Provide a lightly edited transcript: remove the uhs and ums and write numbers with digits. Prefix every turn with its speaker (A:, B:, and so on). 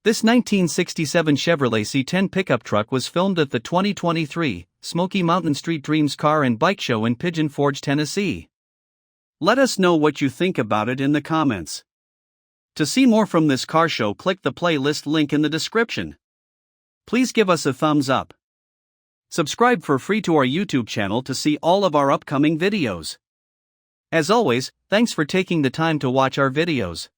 A: This 1967 Chevrolet C10 pickup truck was filmed at the 2023 Smokey Mountain Street Dreams Car and Bike Show in Pigeon Forge, Tennessee. Let us know what you think about it in the comments. To see more from this car show, click the playlist link in the description. Please give us a thumbs up. Subscribe for free to our YouTube channel to see all of our upcoming videos. As always, thanks for taking the time to watch our videos.